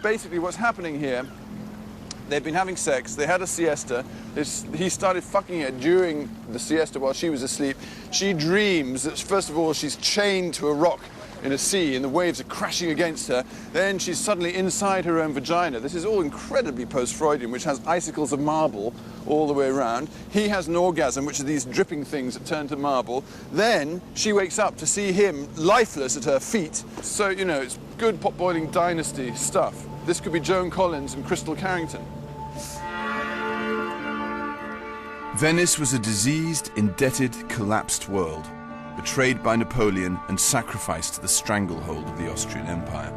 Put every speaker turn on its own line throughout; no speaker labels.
Basically, what's happening here, they've been having sex, they had a siesta, he started fucking her during the siesta while she was asleep. She dreams that, first of all, she's chained to a rock in a sea and the waves are crashing against her. Then she's suddenly inside her own vagina. This is all incredibly post-Freudian, which has icicles of marble all the way around. He has an orgasm, which are these dripping things that turn to marble. Then she wakes up to see him lifeless at her feet. So, you know, it's good pot-boiling dynasty stuff. This could be Joan Collins and Crystal Carrington.
Venice was a diseased, indebted, collapsed world, betrayed by Napoleon and sacrificed to the stranglehold of the Austrian Empire.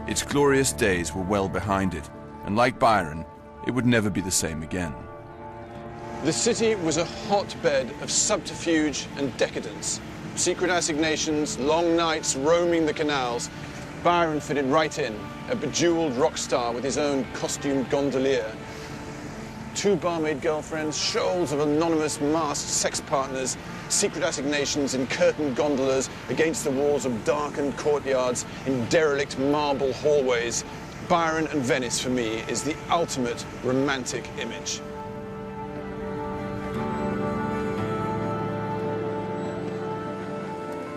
Its glorious days were well behind it, and like Byron, it would never be the same again.
The city was a hotbed of subterfuge and decadence. Secret assignations, long nights roaming the canals. Byron fitted right in, a bejeweled rock star with his own costumed gondolier. 2 barmaid girlfriends, shoals of anonymous masked sex partners, secret assignations in curtained gondolas against the walls of darkened courtyards, in derelict marble hallways. Byron and Venice, for me, is the ultimate romantic image.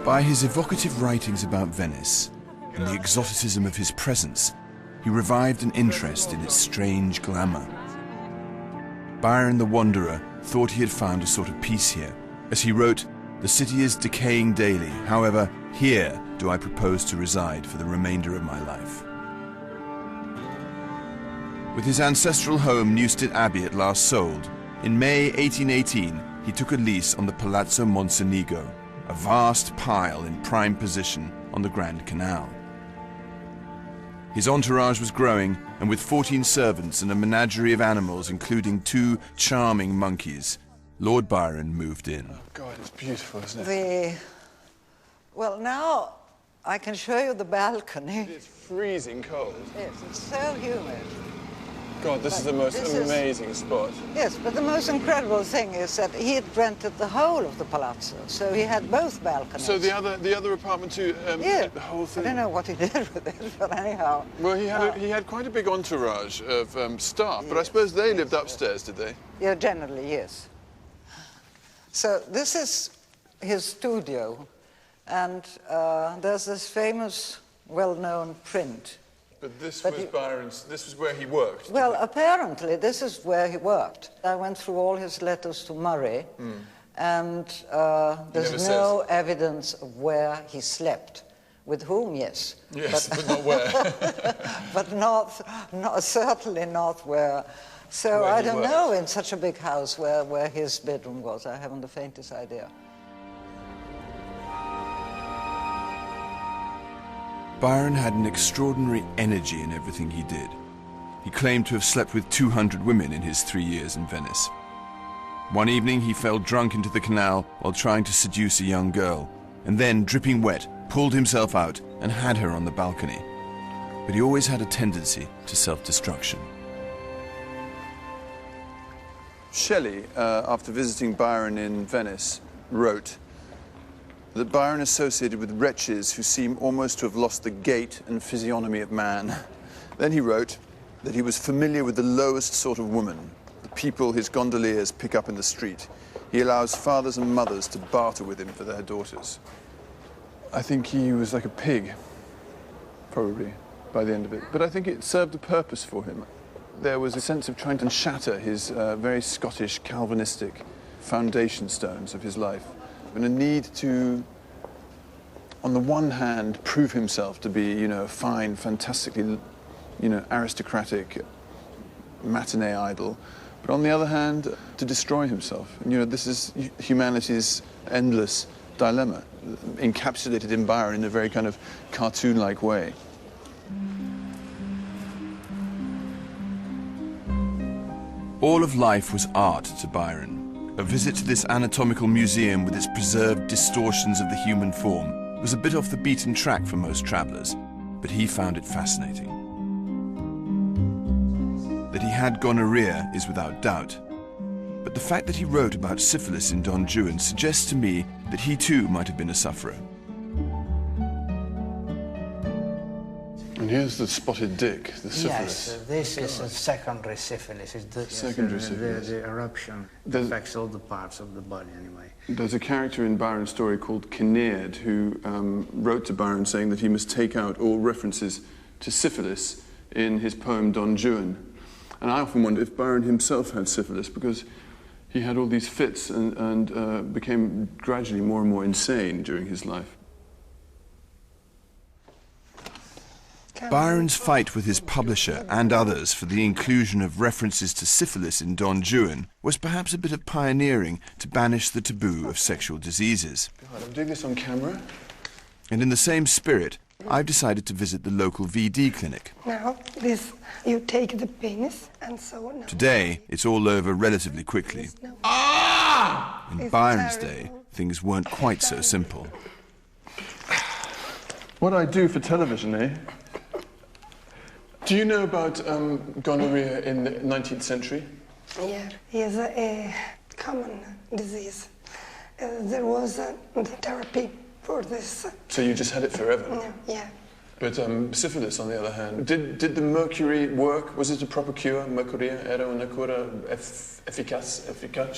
By his evocative writings about Venice and the exoticism of his presence, he revived an interest in its strange glamour. Byron the Wanderer thought he had found a sort of peace here. As he wrote, "The city is decaying daily, however, here do I propose to reside for the remainder of my life." With his ancestral home, Newstead Abbey, at last sold, in May 1818 he took a lease on the Palazzo Mocenigo, a vast pile in prime position on the Grand Canal. His entourage was growing, and with 14 servants and a menagerie of animals, including 2 charming monkeys, Lord Byron moved in.
Oh, God, it's beautiful, isn't it?
Well, now I can show you the balcony.
It's freezing cold.
Yes, it's so humid.
God, this is the most amazing spot.
Yes, but the most incredible thing is that he had rented the whole of the palazzo, so he had both balconies.
So the other apartment too,
yeah.
The whole thing.
I don't know what he did with it, but anyhow.
Well, he had quite a big entourage of staff, but I suppose they lived upstairs, did they?
Yeah, generally, yes. So this is his studio, and there's this famous, well-known print.
But this was Byron's, this was where he worked?
Well, apparently this is where he worked. I went through all his letters to Murray, and there's no evidence of where he slept. With whom, yes.
Yes, but not where.
But certainly not where. So I don't know, in such a big house where his bedroom was. I haven't the faintest idea.
Byron had an extraordinary energy in everything he did. He claimed to have slept with 200 women in his 3 years in Venice. One evening he fell drunk into the canal while trying to seduce a young girl, and then, dripping wet, pulled himself out and had her on the balcony. But he always had a tendency to self-destruction.
Shelley, after visiting Byron in Venice, wrote that Byron associated with wretches who seem almost to have lost the gait and physiognomy of man. Then he wrote that he was familiar with the lowest sort of woman, the people his gondoliers pick up in the street. He allows fathers and mothers to barter with him for their daughters. I think he was like a pig, probably, by the end of it. But I think it served a purpose for him. There was a sense of trying to shatter his very Scottish, Calvinistic foundation stones of his life, and a need to, on the one hand, prove himself to be, you know, a fine, fantastically, you know, aristocratic matinee idol, but on the other hand, to destroy himself. And, you know, this is humanity's endless dilemma, encapsulated in Byron in a very kind of cartoon-like way.
All of life was art to Byron. A visit to this anatomical museum with its preserved distortions of the human form was a bit off the beaten track for most travelers, but he found it fascinating. That he had gonorrhea is without doubt, but the fact that he wrote about syphilis in Don Juan suggests to me that he too might have been a sufferer.
And here's the spotted dick, the syphilis.
Yes, this is a secondary syphilis. It's the,
syphilis.
The eruption affects all the parts of the body anyway.
There's a character in Byron's story called Kinnaird who wrote to Byron saying that he must take out all references to syphilis in his poem Don Juan. And I often wonder if Byron himself had syphilis, because he had all these fits and became gradually more and more insane during his life.
Byron's fight with his publisher and others for the inclusion of references to syphilis in Don Juan was perhaps a bit of pioneering to banish the taboo of sexual diseases.
God, I'm doing this on camera.
And in the same spirit, I've decided to visit the local VD clinic.
Now, this, you take the penis and so on.
Today, it's all over relatively quickly. In Byron's day, things weren't quite so simple.
What I do for television, eh? Do you know about gonorrhea in the 19th century?
Yeah, it's a common disease. There was therapy for this.
So you just had it forever?
Yeah.
But syphilis, on the other hand, did the mercury work? Was it a proper cure? Mercuria era una cura efficace?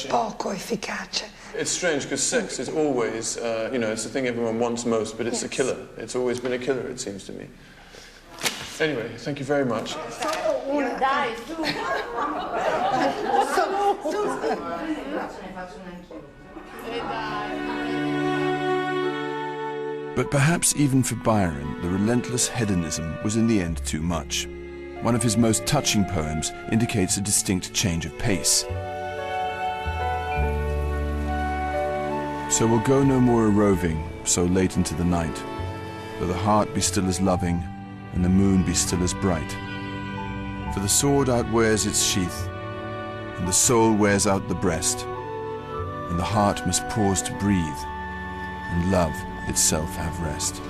Poco efficace.
It's strange because sex is always, you know, it's the thing everyone wants most, but it's a killer. It's always been a killer, it seems to me. Anyway, thank you very much.
But perhaps even for Byron, the relentless hedonism was in the end too much. One of his most touching poems indicates a distinct change of pace. So we'll go no more a-roving so late into the night, though the heart be still as loving and the moon be still as bright. For the sword outwears its sheath, and the soul wears out the breast, and the heart must pause to breathe, and love itself have rest.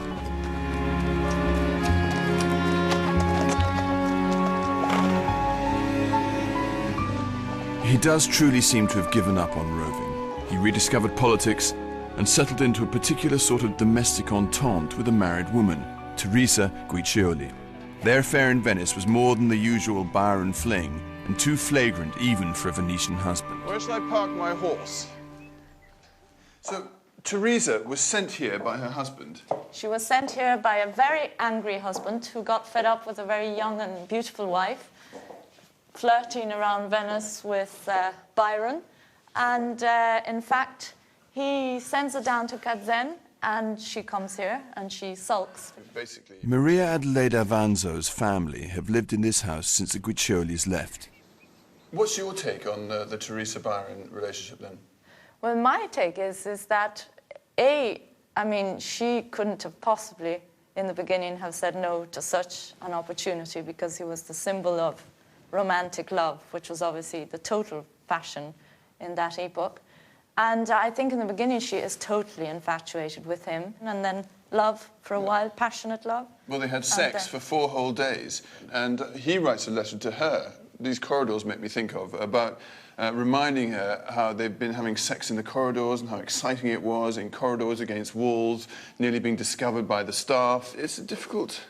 He does truly seem to have given up on roving. He rediscovered politics and settled into a particular sort of domestic entente with a married woman, Teresa Guiccioli. Their affair in Venice was more than the usual Byron fling, and too flagrant even for a Venetian husband.
Where shall I park my horse? So, Teresa was sent here by her husband.
She was sent here by a very angry husband who got fed up with a very young and beautiful wife, flirting around Venice with Byron. And in fact, he sends her down to Kazan, and she comes here and she sulks.
Basically.
Maria Adelaida Vanzo's family have lived in this house since the Guicciolis left.
What's your take on the Teresa Byron relationship then?
Well, my take is that, I mean, she couldn't have possibly, in the beginning, have said no to such an opportunity, because he was the symbol of romantic love, which was obviously the total fashion in that epoch. And I think in the beginning she is totally infatuated with him, and then love for a while, passionate love.
Well, they had sex for 4 whole days, and he writes a letter to her. These corridors make me think of, about reminding her how they've been having sex in the corridors and how exciting it was, in corridors against walls, nearly being discovered by the staff. It's a difficult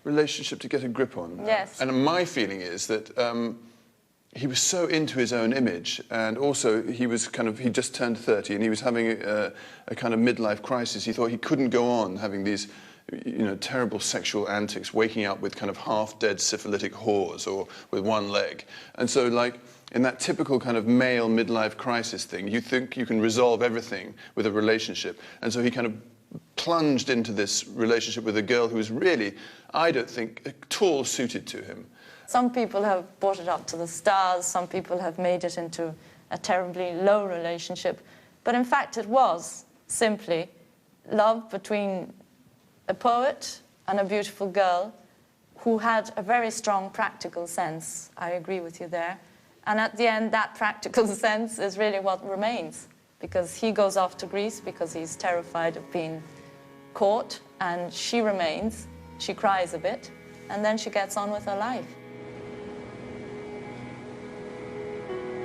relationship to get a grip on.
Yes.
And my feeling is that he was so into his own image, and also he just turned 30 and he was having a kind of midlife crisis. He thought he couldn't go on having these, you know, terrible sexual antics, waking up with kind of half-dead syphilitic whores or with one leg. And so, like, in that typical kind of male midlife crisis thing, you think you can resolve everything with a relationship. And so he kind of plunged into this relationship with a girl who was really, I don't think, at all suited to him.
Some people have brought it up to the stars, some people have made it into a terribly low relationship. But in fact, it was simply love between a poet and a beautiful girl who had a very strong practical sense. I agree with you there. And at the end, that practical sense is really what remains, because he goes off to Greece because he's terrified of being caught, and she remains. She cries a bit, and then she gets on with her life.